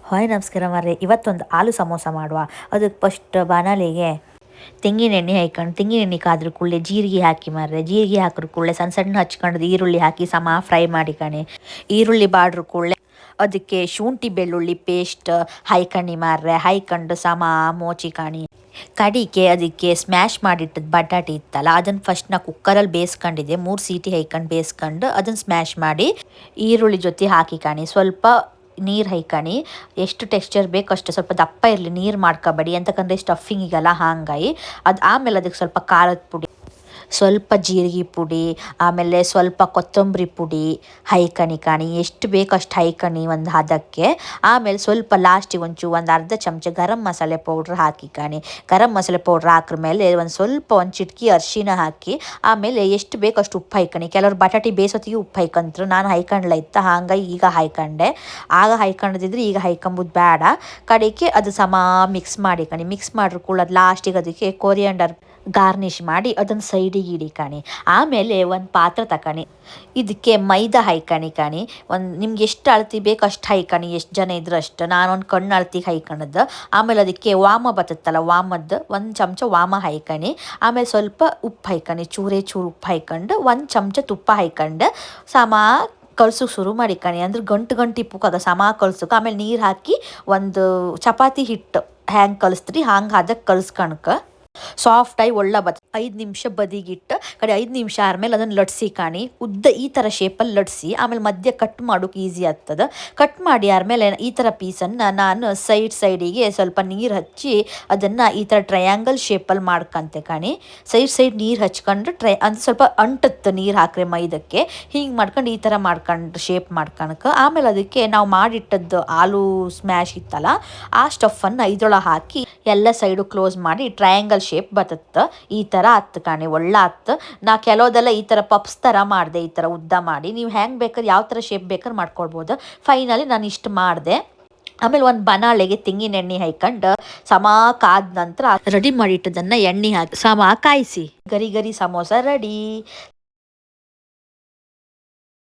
Hi ನಮಸ್ಕಾರ ಮಾರ್ರೆ. ಇವತ್ತೊಂದು ಆಲೂ ಸಮೋಸ ಮಾಡುವ. ಅದಕ್ಕೆ ಫಸ್ಟ್ ಬಾಣಲೆಗೆ ತೆಂಗಿನ ಎಣ್ಣೆ ಹಾಕ್ಕೊಂಡು ತೆಂಗಿನ ಎಣ್ಣೆ ಕಾದ್ರ ಕೂಡಲೇ ಜೀರಿಗೆ ಹಾಕಿ ಮಾರ್ರೆ. ಜೀರಿಗೆ ಹಾಕಿದ ಕೂಡಲೇ ಸಣ್ಣ ಸಣ್ಣ ಹಚ್ಕೊಂಡು ಈರುಳ್ಳಿ ಹಾಕಿ ಫ್ರೈ ಮಾಡಿ ಕಣೆ. ಈರುಳ್ಳಿ ಬಾಡ್ರ ಕೂಡಲೇ ಅದಕ್ಕೆ ಶುಂಠಿ ಬೆಳ್ಳುಳ್ಳಿ ಪೇಸ್ಟ್ ಹಾಯ್ಕಣಿ ಮಾರ್ರೆ. ಹಾಯ್ಕೊಂಡು ಮೋಚಿ ಕಾಣಿ ಕಡಿಕೆ ಅದಕ್ಕೆ ಸ್ಮ್ಯಾಶ್ ಮಾಡಿಟ್ಟದ್ದು ಬಟಾಟೆ ಇತ್ತಲ್ಲ ಅದನ್ನು ಫಸ್ಟ್ ನಾ ಕುಕ್ಕರಲ್ಲಿ ಬೇಯಿಸ್ಕೊಂಡಿದ್ದೆ. 3 ಸೀಟಿ ಹಾಯ್ಕೊಂಡು ಬೇಯಿಸ್ಕೊಂಡು ಅದನ್ನು ಸ್ಮ್ಯಾಶ್ ಮಾಡಿ ಈರುಳ್ಳಿ ಜೊತೆ ಹಾಕಿ ಕಾಣಿ. ಸ್ವಲ್ಪ ನೀರು ಹಾಯ್ಕಣಿ. ಎಷ್ಟು ಟೆಕ್ಸ್ಚರ್ ಬೇಕು ಅಷ್ಟು, ಸ್ವಲ್ಪ ದಪ್ಪ ಇರಲಿ, ನೀರು ಮಾಡ್ಕೋಬೇಡಿ ಅಂತಕಂದ್ರೆ ಸ್ಟಫಿಂಗಿಗೆಲ್ಲ ಹಾಂಗಾಗಿ. ಆಮೇಲೆ ಅದಕ್ಕೆ ಸ್ವಲ್ಪ ಖಾರದ ಪುಡಿ, ಸ್ವಲ್ಪ ಜೀರಿಗೆ ಪುಡಿ, ಆಮೇಲೆ ಸ್ವಲ್ಪ ಕೊತ್ತಂಬರಿ ಪುಡಿ ಹೈಕಣಿ ಕಾಣಿ. ಎಷ್ಟು ಬೇಕು ಅಷ್ಟು ಹೈಕಣಿ ಒಂದು ಹದಕ್ಕೆ. ಆಮೇಲೆ ಸ್ವಲ್ಪ ಲಾಸ್ಟಿಗೆ ಒಂದು ಅರ್ಧ ಚಮಚ ಗರಂ ಮಸಾಲೆ ಪೌಡ್ರ್ ಹಾಕಿ ಕಾಣಿ. ಗರಂ ಮಸಾಲೆ ಪೌಡ್ರ್ ಹಾಕ್ರ ಮೇಲೆ ಒಂದು ಚಿಟಕಿ ಅರಿಶಿನ ಹಾಕಿ ಆಮೇಲೆ ಎಷ್ಟು ಬೇಕು ಅಷ್ಟು ಉಪ್ಪು ಹೈಕಣಿ. ಕೆಲವ್ರು ಬಟಾಟೆ ಬೇಯಿಸೋತ್ತಿಗೆ ಉಪ್ಪು ಹೈಕಂತ್ರು, ನಾನು ಹೈಕಂಡ್ಲ ಇತ್ತ ಹಾಂಗಾಗಿ ಈಗ ಹೈಕಂಡೆ. ಆಗ ಹೈಕೊಂಡಿದ್ರೆ ಈಗ ಹೈಕೊಂಬುದು ಬೇಡ. ಕಡೆಗೆ ಅದು ಮಿಕ್ಸ್ ಮಾಡಿ ಕಣಿ. ಮಿಕ್ಸ್ ಮಾಡ್ರು ಕೂಡ ಅದು ಲಾಸ್ಟಿಗೆ ಅದಕ್ಕೆ ಕೊರಿಯಾಂಡರ್ ಗಾರ್ನಿಷ್ ಮಾಡಿ ಅದನ್ನು ಸೈಡಿಗೆ ಇಡಿ ಕಾಣಿ. ಆಮೇಲೆ ಒಂದು ಪಾತ್ರೆ ತಕಣಿ. ಇದಕ್ಕೆ ಮೈದಾ ಹೈಕಣಿ ಕಾಣಿ. ನಿಮ್ಗೆ ಎಷ್ಟು ಅಳತಿ ಬೇಕು ಅಷ್ಟು ಹೈಕಣಿ, ಎಷ್ಟು ಜನ ಇದ್ರು ಅಷ್ಟು. ನಾನೊಂದು ಕಣ್ಣು ಅಳತಿಗೆ ಹೈಕಣದ್ದು. ಆಮೇಲೆ ಅದಕ್ಕೆ ವಾಮ ಬತ್ತತ್ತಲ್ಲ, ವಾಮದ್ದು 1 ಚಮಚ ವಾಮ ಹೈಕಣಿ. ಆಮೇಲೆ ಸ್ವಲ್ಪ ಉಪ್ಪು ಹೈಕಣಿ, ಚೂರು ಉಪ್ಪು ಹೈಕೊಂಡು 1 ಚಮಚ ತುಪ್ಪ ಹೈಕೊಂಡು ಕಳ್ಸೋಕೆ ಶುರು ಮಾಡಿ ಕಣಿ. ಅಂದ್ರೆ ಗಂಟು ಇಪ್ಪುಕಾಗ ಕಳ್ಸೋಕೆ. ಆಮೇಲೆ ನೀರು ಹಾಕಿ ಒಂದು ಚಪಾತಿ ಹಿಟ್ಟು ಹ್ಯಾಂಗೆ ಕಲಿಸ್ತೀರಿ ಹಂಗೆ ಅದಕ್ಕೆ ಕಲ್ಸ್ಕಣಕ ಸಾಫ್ಟಾಗಿ ಒಳ್ಳೆ 5 ನಿಮಿಷ ಬದಿಗಿಟ್ಟು 5 ನಿಮಿಷ ಆದಮೇಲೆ ಅದನ್ನು ಲಟ್ಸಿ ಕಾಣಿ. ಉದ್ದ ಈ ಥರ ಶೇಪಲ್ಲಿ ಲಟ್ಸಿ ಆಮೇಲೆ ಮಧ್ಯ ಕಟ್ ಮಾಡೋಕೆ ಈಸಿ ಆಗ್ತದೆ. ಕಟ್ ಮಾಡಿ ಆದಮೇಲೆ ಈ ಥರ ಪೀಸನ್ನು ನಾನು ಸೈಡಿಗೆ ಸ್ವಲ್ಪ ನೀರು ಹಚ್ಚಿ ಅದನ್ನು ಈ ಥರ ಟ್ರಯಾಂಗಲ್ ಶೇಪಲ್ಲಿ ಮಾಡ್ಕೊಂತೆ ಕಾಣಿ. ಸೈಡ್ ನೀರು ಹಚ್ಕೊಂಡು ಅಂದ್ರೆ ಸ್ವಲ್ಪ ಅಂಟುತ್ತೆ ನೀರು ಹಾಕ್ರೆ ಮೈದಕ್ಕೆ. ಹಿಂಗೆ ಮಾಡ್ಕೊಂಡು ಈ ಥರ ಮಾಡ್ಕೊಂಡು ಶೇಪ್ ಮಾಡ್ಕೊಳಕ್ಕೆ. ಆಮೇಲೆ ಅದಕ್ಕೆ ನಾವು ಮಾಡಿಟ್ಟದ್ದು ಆಲೂ ಸ್ಮ್ಯಾಶ್ ಇತ್ತಲ್ಲ ಆ ಸ್ಟಫನ್ನು ಇದ್ರೊಳಗೆ ಹಾಕಿ ಎಲ್ಲ ಸೈಡು ಕ್ಲೋಸ್ ಮಾಡಿ ಟ್ರಯಾಂಗಲ್ ಶೇಪ್ ಬರ್ತತ್ತೆ. ಈ ಥರ ಹತ್ತು ಕಾಣಿ, ಒಳ್ಳೆ ಹತ್ತು. ನಾ ಕೆಲವುದೆಲ್ಲ ಈ ಥರ ಪಪ್ಸ್ ಥರ ಮಾಡಿದೆ, ಈ ಥರ ಉದ್ದ ಮಾಡಿ. ನೀವು ಹೆಂಗೆ ಬೇಕಾದ್ರೆ ಯಾವ ಥರ ಶೇಪ್ ಬೇಕಾದ್ರೆ ಮಾಡ್ಕೊಳ್ಬೋದು. ಫೈನಲಿ ನಾನು ಇಷ್ಟು ಮಾಡಿದೆ. ಆಮೇಲೆ ಒಂದು ಬನಾಳೆಗೆ ತೆಂಗಿನ ಎಣ್ಣೆ ಹಾಕ್ಕೊಂಡು ಕಾದ ನಂತರ ರೆಡಿ ಮಾಡಿಟ್ಟದನ್ನು ಎಣ್ಣೆ ಹಾಕಿ ಕಾಯಿಸಿ ಗರಿ ಸಮೋಸ ರೆಡಿ.